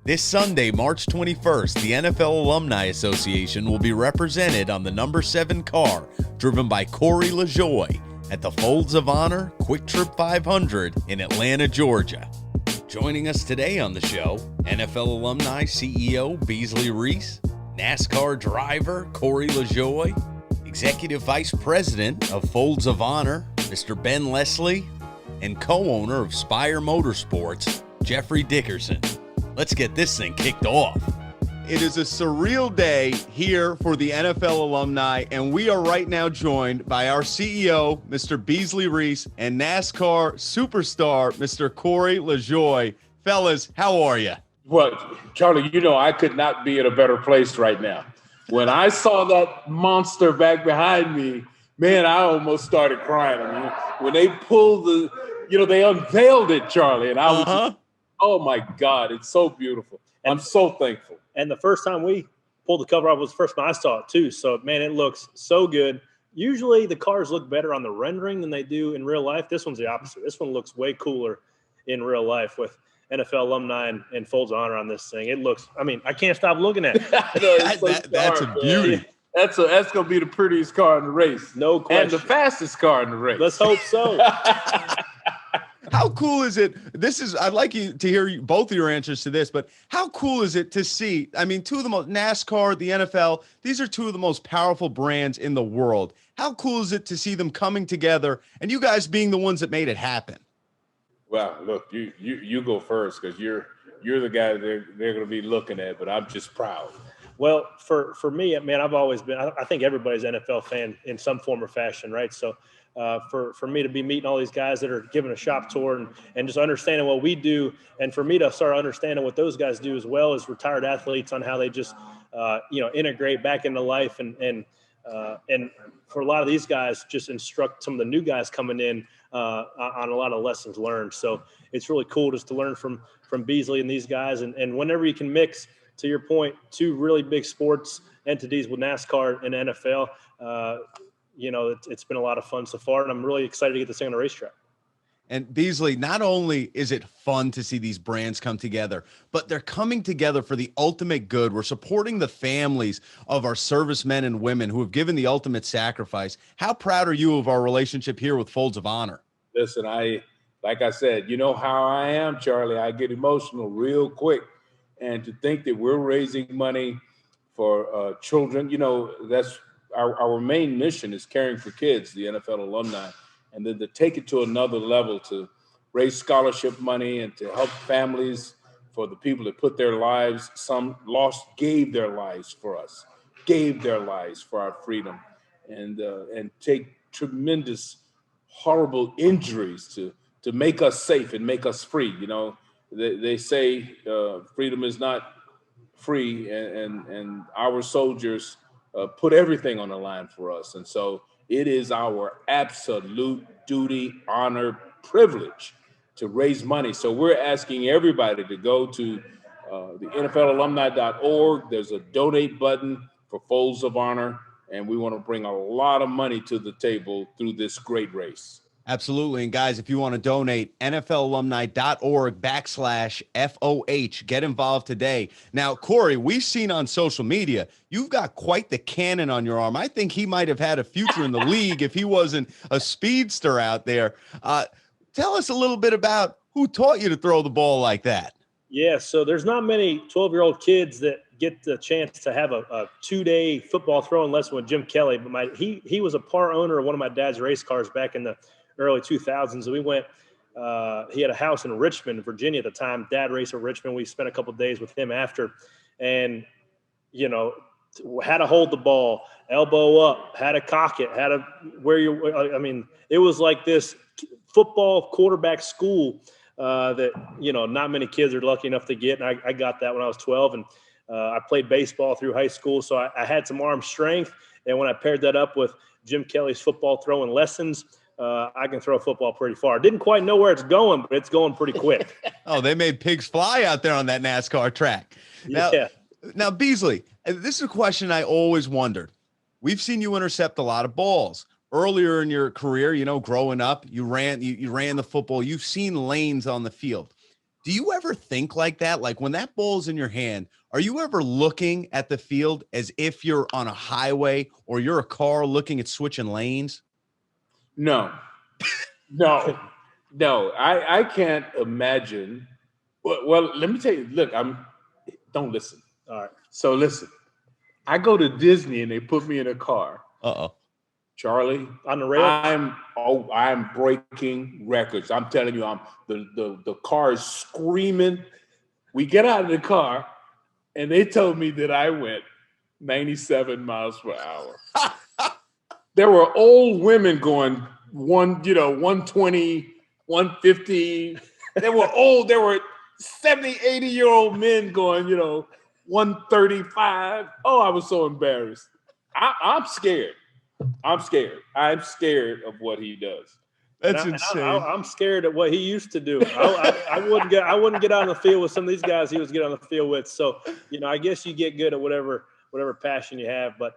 This Sunday, March 21st, the NFL Alumni Association will be represented on the number 7 car driven by LaJoie at the Folds of Honor Quick Trip 500 in Atlanta, Georgia. Joining us today on the show, NFL Alumni CEO Beasley Reece, NASCAR driver LaJoie, Executive Vice President of Folds of Honor, Mr. Ben Leslie, and co-owner of Spire Motorsports, Jeffrey Dickerson. Let's get this thing kicked off. It is a surreal day here for the NFL alumni, and we are right now joined by our CEO, Mr. Beasley Reece, and NASCAR superstar, Mr. LaJoie. Fellas, how are you? Well, Charlie, you know I could not be in a better place right now. When I saw that monster back behind me, man, I almost started crying. I mean, when they pulled they unveiled it, Charlie, and I was just, oh my God, it's so beautiful. I'm so thankful. And the first time we pulled the cover off was the first time I saw it too. So, man, it looks so good. Usually the cars look better on the rendering than they do in real life. This one's the opposite. This one looks way cooler in real life with NFL alumni and Folds of Honor on this thing. It looks, I mean, I can't stop looking at it. That's a beauty. That's going to be the prettiest car in the race. No question. And the fastest car in the race. Let's hope so. How cool is it? I'd like you to hear both of your answers to this, but how cool is it to see? I mean, two of the most, NASCAR, the NFL, these are two of the most powerful brands in the world. How cool is it to see them coming together and you guys being the ones that made it happen? Well, look, you go first because you're the guy they're going to be looking at, but I'm just proud. Well, for me, man, I've always been, I think everybody's an NFL fan in some form or fashion, right? So for me to be meeting all these guys that are giving a shop tour and just understanding what we do, and for me to start understanding what those guys do as well as retired athletes on how they just, integrate back into life and for a lot of these guys, just instruct some of the new guys coming in on a lot of lessons learned. So it's really cool just to learn from Beasley and these guys. And whenever you can mix, to your point, two really big sports entities with NASCAR and NFL, it's been a lot of fun so far, and I'm really excited to get this thing on the racetrack. And Beasley, not only is it fun to see these brands come together, but they're coming together for the ultimate good. We're supporting the families of our servicemen and women who have given the ultimate sacrifice. How proud are you of our relationship here with Folds of Honor? Listen, like I said, you know how I am, Charlie. I get emotional real quick. And to think that we're raising money for children, that's our main mission is caring for kids, the NFL alumni. And then to take it to another level, to raise scholarship money and to help families for the people that put their lives, some lost, gave their lives for us, gave their lives for our freedom, and take tremendous, horrible injuries to make us safe and make us free. They say freedom is not free, and our soldiers put everything on the line for us. And so it is our absolute duty, honor, privilege to raise money. So we're asking everybody to go to the NFLalumni.org. There's a donate button for Folds of Honor, and we want to bring a lot of money to the table through this great race. Absolutely. And guys, if you want to donate, NFLalumni.org/FOH. Get involved today. Now, Corey, we've seen on social media, you've got quite the cannon on your arm. I think he might have had a future in the league if he wasn't a speedster out there. Tell us a little bit about who taught you to throw the ball like that. Yeah, so there's not many 12-year-old kids that get the chance to have a 2-day football throwing lesson with Jim Kelly. But he was a part owner of one of my dad's race cars back in the early 2000s. We went, he had a house in Richmond, Virginia at the time. Dad raced in Richmond. We spent a couple of days with him after, and, how to hold the ball, elbow up, how to cock it, how to it was like this football quarterback school that, not many kids are lucky enough to get. And I got that when I was 12, and I played baseball through high school. So I had some arm strength. And when I paired that up with Jim Kelly's football throwing lessons, I can throw a football pretty far. Didn't quite know where it's going, but it's going pretty quick. Oh, they made pigs fly out there on that NASCAR track. Now, Beasley, this is a question I always wondered. We've seen you intercept a lot of balls. Earlier in your career, growing up, you ran the football. You've seen lanes on the field. Do you ever think like that? Like when that ball's in your hand, are you ever looking at the field as if you're on a highway or you're a car looking at switching lanes? No, no, no. I can't imagine. Well, let me tell you. Look, don't listen. All right. So listen. I go to Disney and they put me in a car. Uh-oh. Charlie, On the rail? I'm breaking records. I'm telling you, the car is screaming. We get out of the car, and they told me that I went 97 miles per hour. There were old women going 120, 150. They were old. There were 70, 80-year-old men going, 135. Oh, I was so embarrassed. I'm scared. I'm scared. I'm scared of what he does. That's insane. I'm scared of what he used to do. I wouldn't get on the field with some of these guys he was getting on the field with. So, I guess you get good at whatever passion you have. But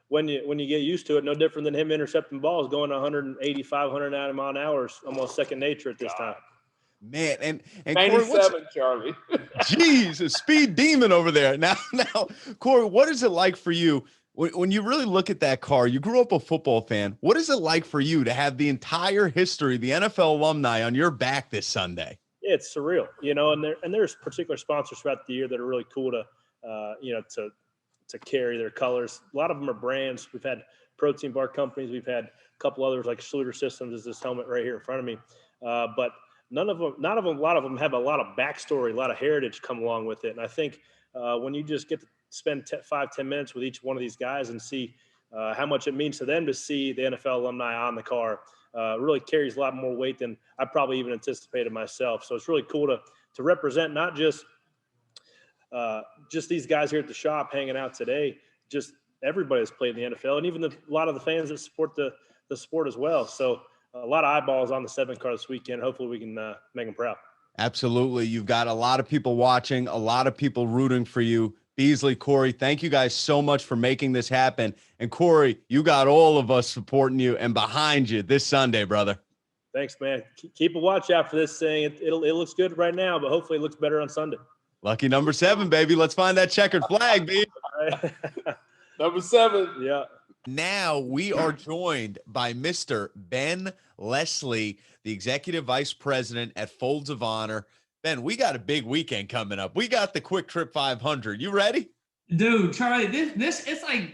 when you get used to it, no different than him intercepting balls, going 185, 190 mile an hour is almost second nature at this time. Man, and 97, Charlie. Jeez, a speed demon over there. Now, Corey, what is it like for you? When you really look at that car, you grew up a football fan. What is it like for you to have the entire history, the NFL alumni on your back this Sunday? Yeah, it's surreal, and there's particular sponsors throughout the year that are really cool to carry their colors. A lot of them are brands. We've had protein bar companies. We've had a couple others like Schluter Systems is this helmet right here in front of me. But a lot of them have a lot of backstory, a lot of heritage come along with it. And I think when you just get to spend 5-10 minutes with each one of these guys and see how much it means to them to see the NFL alumni on the car, really carries a lot more weight than I probably even anticipated myself. So it's really cool to represent not just these guys here at the shop hanging out today, just everybody that's played in the NFL, and even a lot of the fans that support the sport as well. So a lot of eyeballs on the 7 car this weekend. Hopefully we can make them proud. Absolutely. You've got a lot of people watching, a lot of people rooting for you. Beasley, Corey, thank you guys so much for making this happen. And Corey, you got all of us supporting you and behind you this Sunday, brother. Thanks, man. Keep a watch out for this thing. It looks good right now, but hopefully it looks better on Sunday. Lucky number 7, baby. Let's find that checkered flag, B. Number 7. Yeah. Now we are joined by Mr. Ben Leslie, the Executive Vice President at Folds of Honor. Ben, we got a big weekend coming up. We got the Quick Trip 500. You ready? Dude, Charlie, this it's like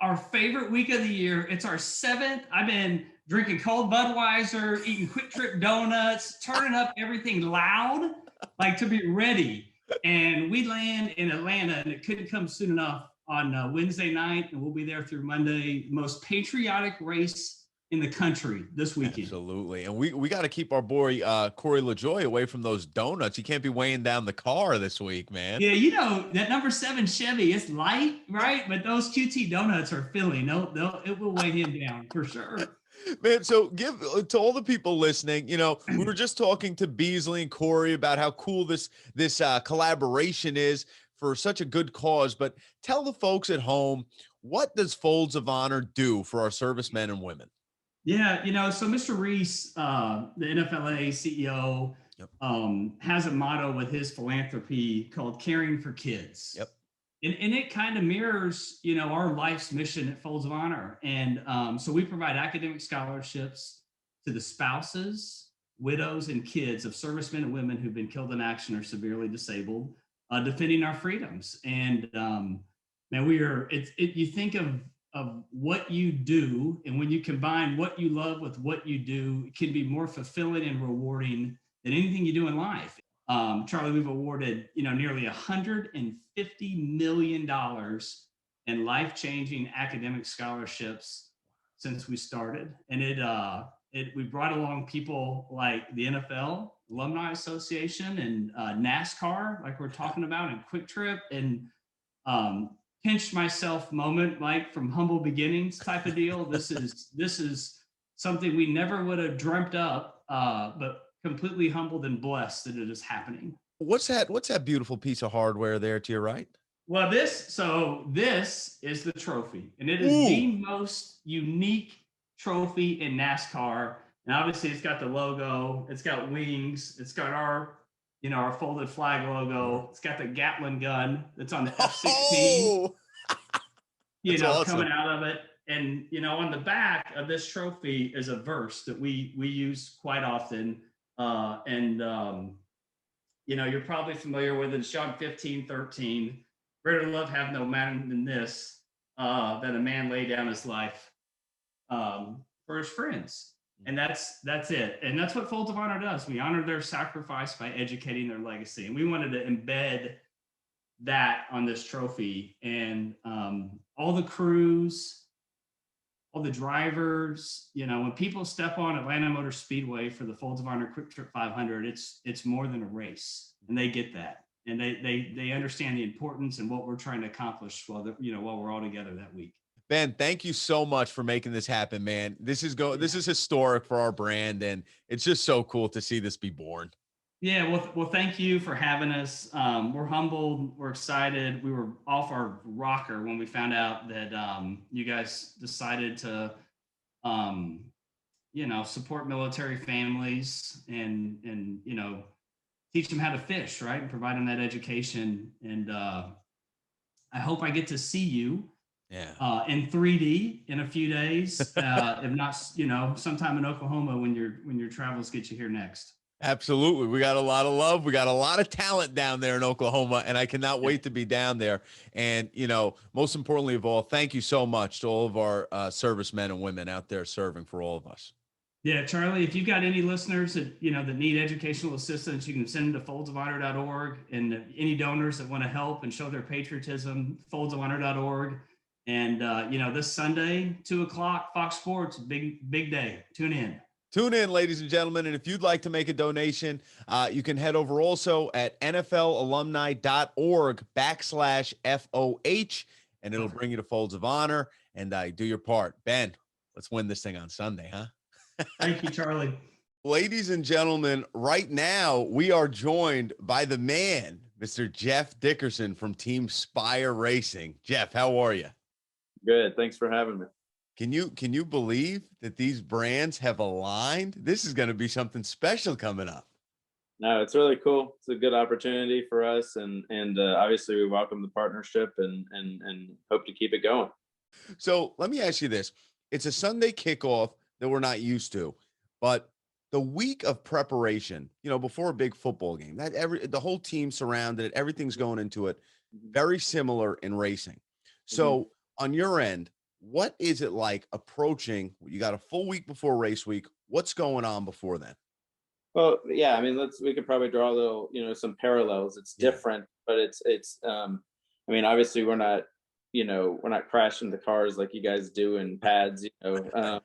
our favorite week of the year. It's our 7th. I've been drinking cold Budweiser, eating Quick Trip donuts, turning up everything loud, like to be ready. And we land in Atlanta, and it couldn't come soon enough on Wednesday night, and we'll be there through Monday. Most patriotic race in the country this weekend. Absolutely. And we got to keep our boy Corey LaJoie away from those donuts. He can't be weighing down the car this week, man. Yeah, that number 7 Chevy, it's light, right? But those QT donuts are filling. It will weigh him down for sure. Man, so give to all the people listening, we were just talking to Beasley and Corey about how cool this collaboration is for such a good cause. But tell the folks at home, what does Folds of Honor do for our servicemen and women? Yeah, so Mr. Reece, the NFLA CEO, has a motto with his philanthropy called Caring for Kids. Yep. And it kind of mirrors, our life's mission at Folds of Honor. And so we provide academic scholarships to the spouses, widows, and kids of servicemen and women who've been killed in action or severely disabled, defending our freedoms. And man, you think of what you do, and when you combine what you love with what you do, it can be more fulfilling and rewarding than anything you do in life. Charlie, we've awarded, nearly $150 million in life-changing academic scholarships since we started. And we brought along people like the NFL Alumni Association and NASCAR, like we're talking about, and Quick Trip, and pinch myself moment, like from humble beginnings type of deal. This is something we never would have dreamt up, but completely humbled and blessed that it is happening. What's that beautiful piece of hardware there to your right? Well, this is the trophy, and it is the most unique trophy in NASCAR. And obviously it's got the logo, it's got wings, it's got our you know, our folded flag logo. It's got the Gatling gun that's on the F-16, Oh, you that's know, awesome. coming out of it. And, you know, on the back of this trophy is a verse that we use quite often. You know, you're probably familiar with it. It's John 15:13. Greater love have no man than this, that a man lay down his life for his friends. And that's it. And that's what Folds of Honor does. We honor their sacrifice by educating their legacy. And we wanted to embed that on this trophy. And all the crews, all the drivers, you know, when people step on Atlanta Motor Speedway for the Folds of Honor Quick Trip 500, it's more than a race, and they get that, and they understand the importance and what we're trying to accomplish while we're all together that week. Ben, thank you so much for making this happen, man. This is historic for our brand, and it's just so cool to see this be born. Yeah, well, thank you for having us. We're humbled. We're excited. We were off our rocker when we found out that you guys decided to, you know, support military families and you know, teach them how to fish, right, and provide them that education. And I hope I get to see you, in 3D in a few days, if not, you know, sometime in Oklahoma when your travels get you here next. Absolutely. We got a lot of love. We got a lot of talent down there in Oklahoma, and I cannot wait to be down there. And, you know, most importantly of all, thank you so much to all of our servicemen and women out there serving for all of us. Yeah, Charlie, if you've got any listeners that, you know, that need educational assistance, you can send them to foldsofhonor.org, and any donors that want to help and show their patriotism, foldsofhonor.org. And, you know, this Sunday, 2:00, Fox Sports, big day. Tune in. Tune in, ladies and gentlemen, and if you'd like to make a donation, you can head over also at NFLalumni.org/FOH, and it'll bring you to Folds of Honor, and do your part. Ben, let's win this thing on Sunday, huh? Thank you, Charlie. Ladies and gentlemen, right now we are joined by the man, Mr. Jeff Dickerson from Team Spire Racing. Jeff, how are you? Good. Thanks for having me. Can you believe that these brands have aligned? This is going to be something special coming up. No, it's really cool. It's a good opportunity for us, and obviously we welcome the partnership and hope to keep it going. So let me ask you this: it's a Sunday kickoff that we're not used to, but the week of preparation, you know, before a big football game, the whole team surrounded it, everything's going into it, very similar in racing. So on your end, what is it like approaching? You got a full week before race week. What's going on before then? Well, yeah, I mean, we could probably draw a little, you know, some parallels. It's different, but it's I mean, obviously we're not crashing the cars like you guys do in pads, you know,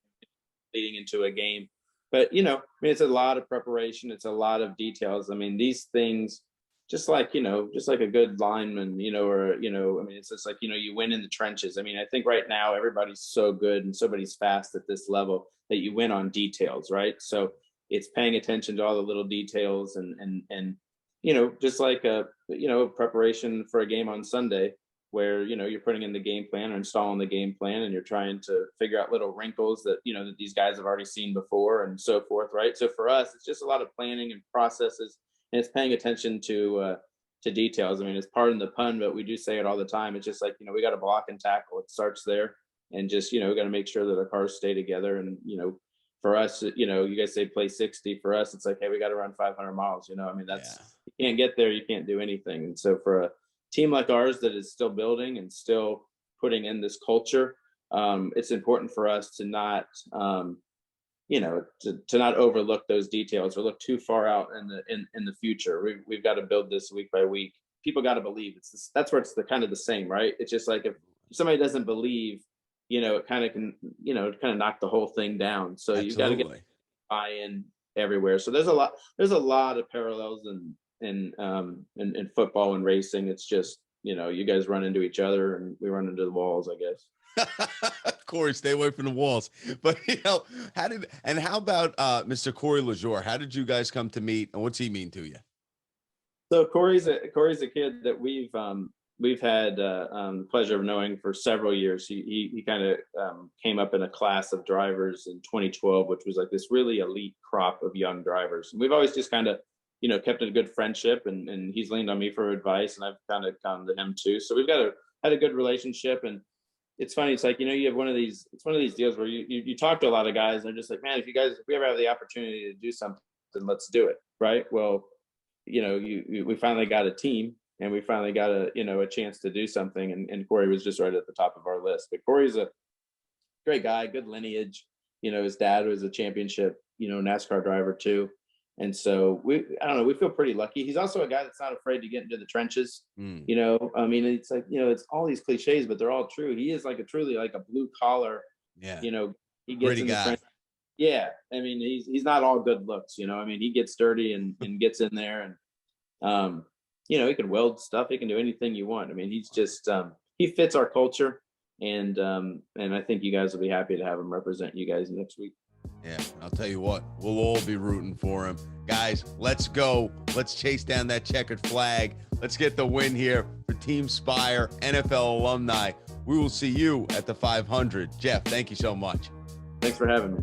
leading into a game. But, you know, I mean, it's a lot of preparation. It's a lot of details. I mean, these things, just like a good lineman, you know, or, you know, I mean, it's just like, you know, you win in the trenches. I mean, I think right now everybody's so good and somebody's fast at this level that you win on details, right? So it's paying attention to all the little details and you know, just like preparation for a game on Sunday where, you know, you're putting in the game plan or installing the game plan and you're trying to figure out little wrinkles that, you know, that these guys have already seen before and so forth, right? So for us, it's just a lot of planning and processes, and it's paying attention to details. I mean, it's pardon the pun, but we do say it all the time. It's just like, you know, we got to block and tackle. It starts there, and just, you know, we got to make sure that our cars stay together. And, you know, for us, you know, you guys say play 60. For us, it's like, hey, we got to run 500 miles. You know, I mean, you can't get there, you can't do anything. And so for a team like ours that is still building and still putting in this culture, it's important for us to not you know, to not overlook those details or look too far out in the future. We've got to build this week by week. People got to believe that's where it's kind of the same, right? It's just like if somebody doesn't believe, you know, it kind of can, you know, kind of knock the whole thing down. So you've got to get buy-in everywhere. So there's a lot of parallels in football and racing. It's just, you know, you guys run into each other and we run into the walls, I guess. Corey, stay away from the walls. But, you know, how about Mr. Corey LaJoie? How did you guys come to meet, and what's he mean to you? So Corey's a kid that we've had the pleasure of knowing for several years. He kind of came up in a class of drivers in 2012, which was like this really elite crop of young drivers. And we've always just kind of, kept a good friendship, and he's leaned on me for advice, and I've kind of come to him too. So we've had a good relationship. And it's funny. It's like, you have it's one of these deals where you talk to a lot of guys and they're just like, man, if we ever have the opportunity to do something, let's do it. Right. Well, we finally got a team, and we finally got a chance to do something. And Corey was just right at the top of our list. But Corey's a great guy, good lineage. His dad was a championship, NASCAR driver too. And so we feel pretty lucky. He's also a guy that's not afraid to get into the trenches. It's like, it's all these cliches, but they're all true. He is truly like a blue collar, he gets Pretty in guy. the trenches. Yeah. I mean, he's not all good looks, he gets dirty and gets in there, and, he can weld stuff. He can do anything you want. I mean, he's just, he fits our culture, and I think you guys will be happy to have him represent you guys next week. Yeah, I'll tell you what, we'll all be rooting for him. Guys, let's go. Let's chase down that checkered flag. Let's get the win here for Team Spire, NFL Alumni. We will see you at the 500. Jeff, thank you so much. Thanks for having me.